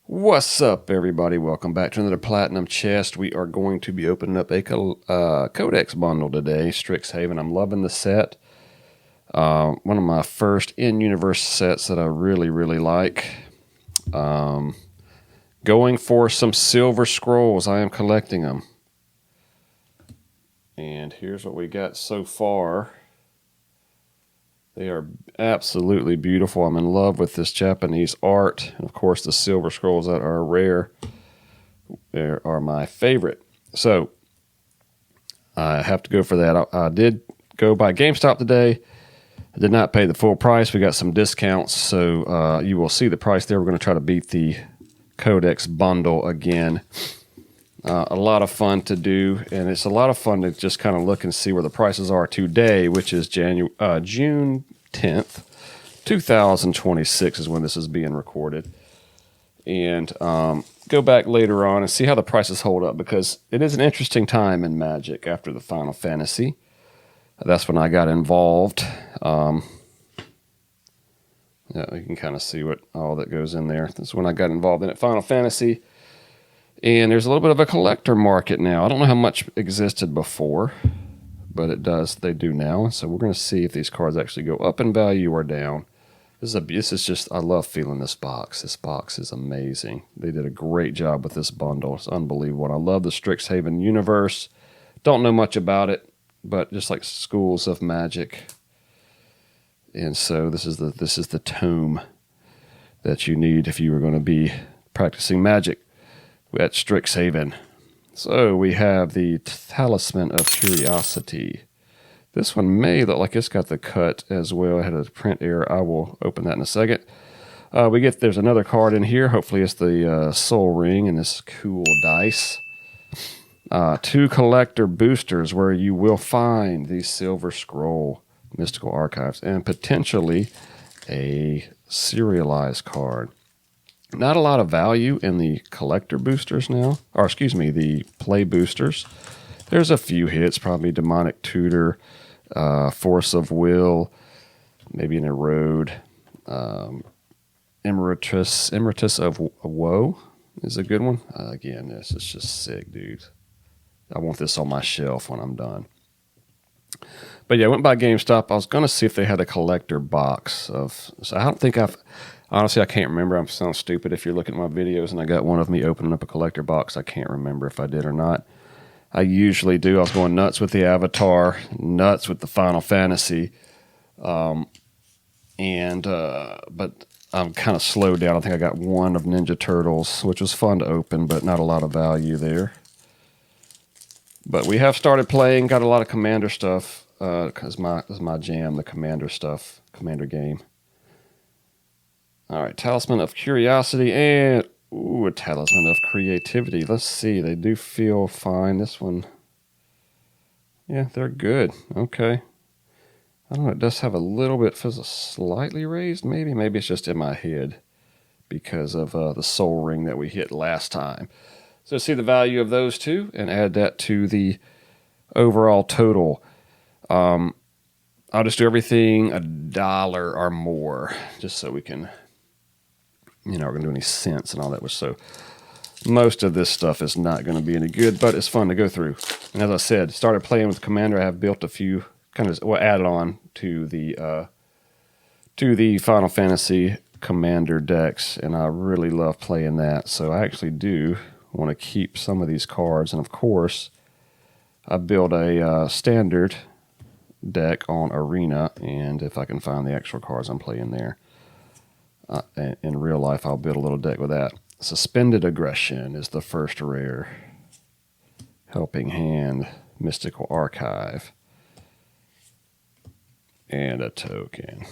What's up, everybody? Welcome back to another Platinum Chest. We are going to be opening up a CODEX Bundle today, Strixhaven. I'm loving the set. One of my first in-universe sets that I really like. Going for some silver scrolls. I am collecting them. And here's what we got so far. They are absolutely beautiful. I'm in love with this Japanese art. And of course, the silver scrolls that are rare, they are my favorite. So I have to go for that. I did go by GameStop today. I did not pay the full price. We got some discounts, so you will see the price there. We're going to try to beat the CODEX Bundle again. A lot of fun to do, and it's a lot of fun to just kind of look and see where the prices are today, which is June 10th, 2026 is when this is being recorded. And go back later on and see how the prices hold up, because it is an interesting time in Magic after the Final Fantasy. That's when I got involved. Yeah, you can kind of see what all that goes in there. That's when I got involved in it, Final Fantasy. And there's a little bit of a collector market now. I don't know how much existed before, but they do now. So we're going to see if these cards actually go up in value or down. This is just, I love feeling this box. This box is amazing. They did a great job with this bundle. It's unbelievable. And I love the Strixhaven universe. Don't know much about it, but just like Schools of Magic. And so this is the tome that you need if you were going to be practicing Magic at Strixhaven. So we have the Talisman of Curiosity. This one may look like it's got the cut as well. I had a print error. I will open that in a second. There's another card in here. Hopefully it's the Soul Ring and this cool dice. 2 collector boosters where you will find the Silver Scroll Mystical Archives and potentially a serialized card. Not a lot of value in the collector boosters now, or excuse me, the play boosters. There's a few hits, probably Demonic Tutor, Force of Will, maybe an Erode, Emeritus of Woe is a good one. Again, this is just sick, dude. I want this on my shelf when I'm done. But yeah, I went by GameStop. I was going to see if they had a collector box of. So I don't think honestly, I can't remember. I'm sounding stupid if you're looking at my videos and I got one of me opening up a collector box. I can't remember if I did or not. I usually do. I was going nuts with the Avatar, nuts with the Final Fantasy. But I'm kind of slowed down. I think I got one of Ninja Turtles, which was fun to open, but not a lot of value there. But we have started playing, got a lot of Commander stuff, because my jam, the Commander stuff, Commander game. All right, Talisman of Curiosity and a Talisman of Creativity. Let's see, they do feel fine. This one, yeah, they're good. Okay. I don't know, it does have a little bit, feels slightly raised, maybe. Maybe it's just in my head because of the Soul Ring that we hit last time. So see the value of those two and add that to the overall total. I'll just do everything $1 or more, just so we can, we're going to do any cents and all that. So most of this stuff is not going to be any good, but it's fun to go through. And as I said, started playing with Commander. I have built a few added on to the Final Fantasy Commander decks, and I really love playing that. So I actually do want to keep some of these cards, and of course I build a standard deck on Arena, and if I can find the actual cards I'm playing there in real life, I'll build a little deck with that. Suspended Aggression is the first rare. Helping Hand, Mystical Archive, and a token.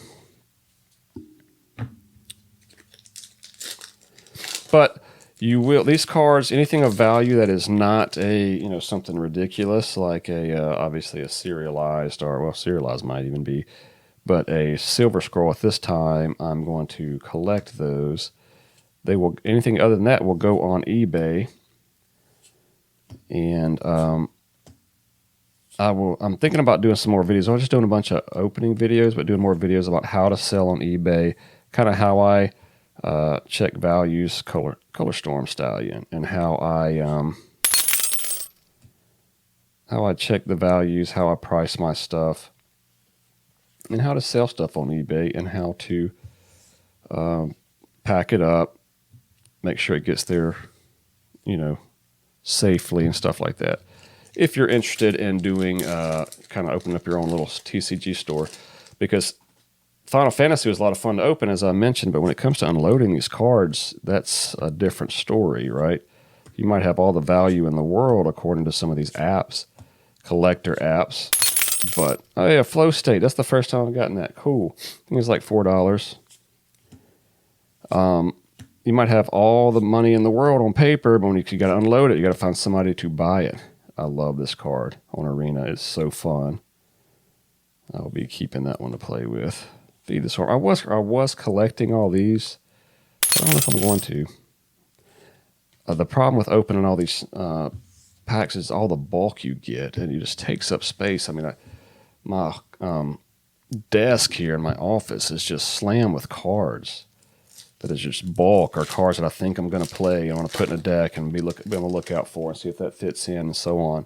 But you will, these cards, anything of value that is not a, something ridiculous, like obviously a serialized, serialized might even be, but a Silver Scroll at this time, I'm going to collect those. Anything other than that will go on eBay. And I'm thinking about doing some more videos. I'm just doing a bunch of opening videos, but doing more videos about how to sell on eBay, kind of how I check values, color storm stallion, and how I check the values, how I price my stuff, and how to sell stuff on eBay, and how to pack it up, make sure it gets there, safely and stuff like that. If you're interested in doing, kind of opening up your own little TCG store, because Final Fantasy was a lot of fun to open, as I mentioned, but when it comes to unloading these cards, that's a different story, right? You might have all the value in the world according to some of these apps, collector apps, but, oh yeah, Flow State, that's the first time I've gotten that. Cool. I think it was like $4. You might have all the money in the world on paper, but when you got to unload it, you got to find somebody to buy it. I love this card on Arena. It's so fun. I'll be keeping that one to play with. Feed this horse. I was collecting all these. I don't know if I'm going to. The problem with opening all these packs is all the bulk you get, and it just takes up space. I mean, my desk here in my office is just slammed with cards. That is just bulk, or cards that I think I'm going to play. I want to put in a deck and be on the lookout for and see if that fits in and so on.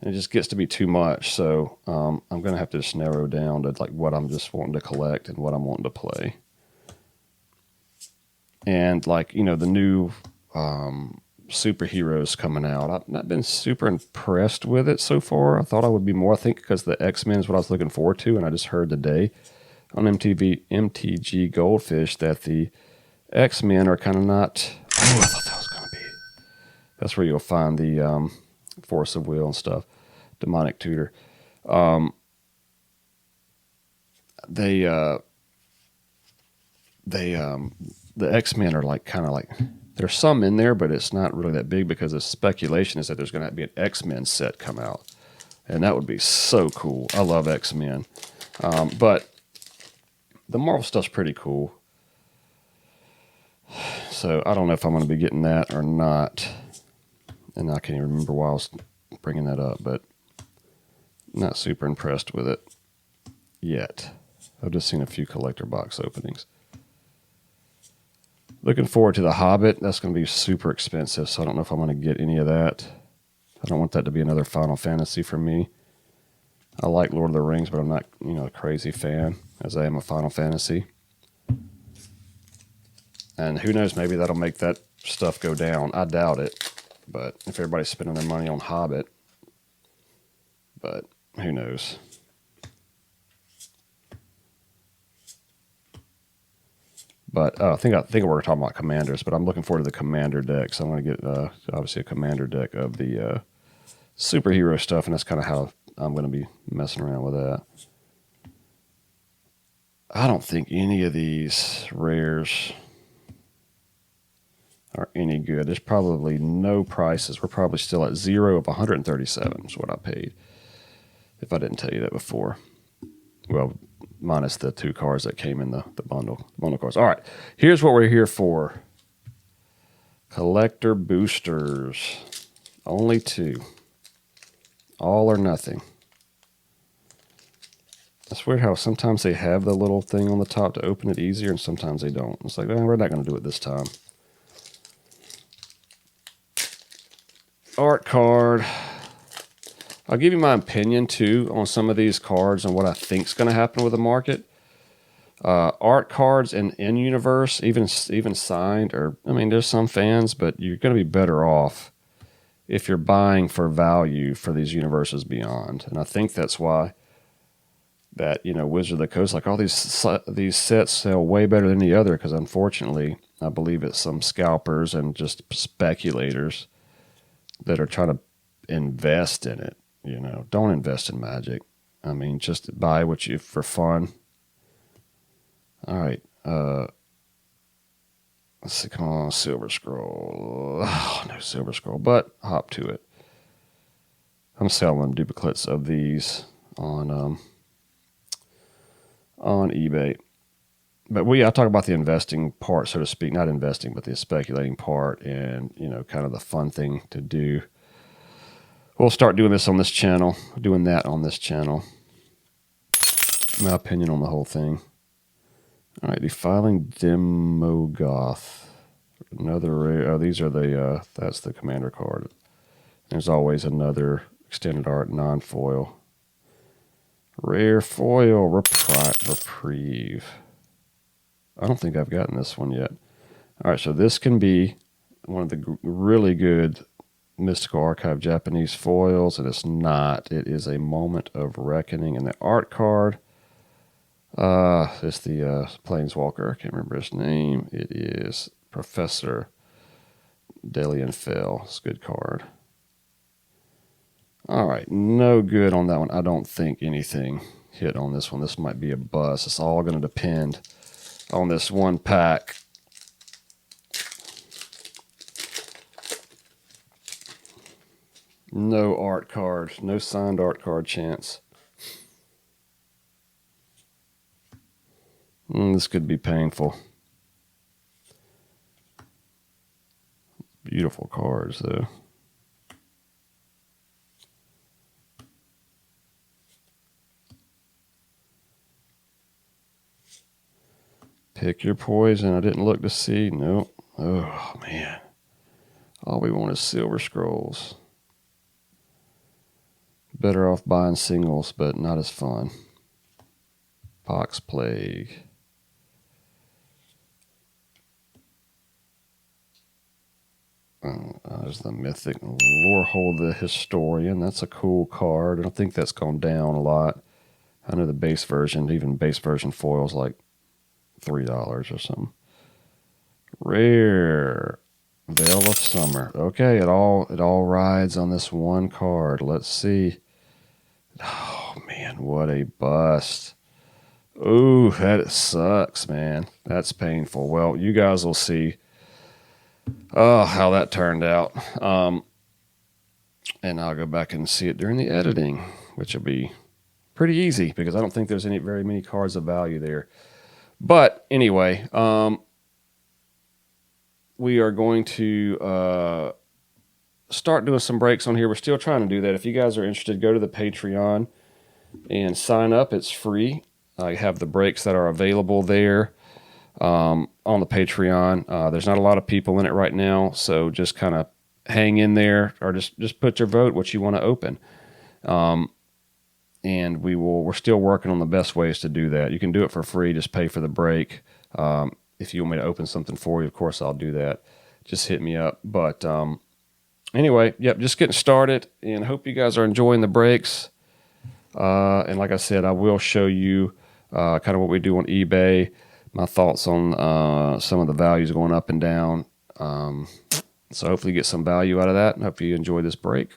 And it just gets to be too much. So I'm going to have to just narrow down to like what I'm just wanting to collect and what I'm wanting to play. And like, the new superheroes coming out. I've not been super impressed with it so far. I thought I would be more, I think, because the X-Men is what I was looking forward to. And I just heard today on MTG Goldfish that the X-Men are kind of not. Oh, I thought that was going to be. That's where you'll find the Force of Will and stuff. Demonic Tutor. The X-Men are like kind of like, there's some in there, but it's not really that big because the speculation is that there's going to be an X-Men set come out, and that would be so cool. I love X-Men, but the Marvel stuff's pretty cool. So I don't know if I'm going to be getting that or not, and I can't even remember why I was bringing that up, but not super impressed with it yet. I've just seen a few collector box openings. Looking forward to The Hobbit. That's going to be super expensive, so I don't know if I'm going to get any of that. I don't want that to be another Final Fantasy for me. I like Lord of the Rings, but I'm not, a crazy fan, as I am a Final Fantasy. And who knows, maybe that'll make that stuff go down. I doubt it, but if everybody's spending their money on Hobbit, but who knows. But I think we're talking about commanders, but I'm looking forward to the commander decks. I'm going to get, obviously, a commander deck of the superhero stuff, and that's kind of how I'm going to be messing around with that. I don't think any of these rares are any good. There's probably no prices. We're probably still at 0 of 137 is what I paid, if I didn't tell you that before. Well, minus the 2 cards that came in the bundle cards. All right, here's what we're here for. Collector boosters. Only 2. All or nothing. It's weird how sometimes they have the little thing on the top to open it easier, and sometimes they don't. It's like, we're not going to do it this time. Art card. I'll give you my opinion, too, on some of these cards and what I think is going to happen with the market. Art cards in universe, even signed, there's some fans, but you're going to be better off if you're buying for value for these universes beyond. And I think that's why that, Wizard of the Coast, like all these sets sell way better than the other, because unfortunately, I believe it's some scalpers and just speculators that are trying to invest in it. Don't invest in Magic. Just buy what you for fun. All right. Let's see. Come on, Silver Scroll. Oh, no Silver Scroll, but hop to it. I'm selling duplicates of these on eBay. But I talk about the investing part, so to speak. Not investing, but the speculating part, and kind of the fun thing to do. We'll start doing this on this channel, doing that on this channel. My opinion on the whole thing. All right, Defiling Demogoth. Another rare. Oh, these are the. That's the commander card. There's always another extended art non-foil. Rare foil reprieve. I don't think I've gotten this one yet. All right, so this can be one of the really good Mystical Archive Japanese foils, and it's not. It is a Moment of Reckoning, and the art card. It's the Planeswalker. I can't remember his name. It is Professor Delian Fell. It's a good card. All right, no good on that one. I don't think anything hit on this one. This might be a bust. It's all going to depend on this one pack. No art card. No signed art card chance. This could be painful. Beautiful cards, though. Pick your poison. I didn't look to see. Nope. Oh, man. All we want is Silver Scrolls. Better off buying singles, but not as fun. Pox Plague. There's the Mythic Lorehold the Historian. That's a cool card. I don't think that's gone down a lot. I know the base version, even base version foil's like $3 or something. Rare Veil of Summer. Okay, it all rides on this one card. Let's see. Oh man, what a bust. Ooh, that sucks, man. That's painful. Well, you guys will see how that turned out. And I'll go back and see it during the editing, which will be pretty easy because I don't think there's very many cards of value there. But anyway, we are going to start doing some breaks on here. We're still trying to do that. If you guys are interested, go to the Patreon and sign up. It's free. I have the breaks that are available there on the Patreon. There's not a lot of people in it right now, so just kind of hang in there, or just put your vote what you want to open. And we're still working on the best ways to do that. You can do it for free, just pay for the break. If you want me to open something for you, of course I'll do that. Just hit me up. But anyway, yep, just getting started, and hope you guys are enjoying the breaks. And like I said, I will show you kind of what we do on eBay, my thoughts on some of the values going up and down. So hopefully you get some value out of that, and hope you enjoy this break.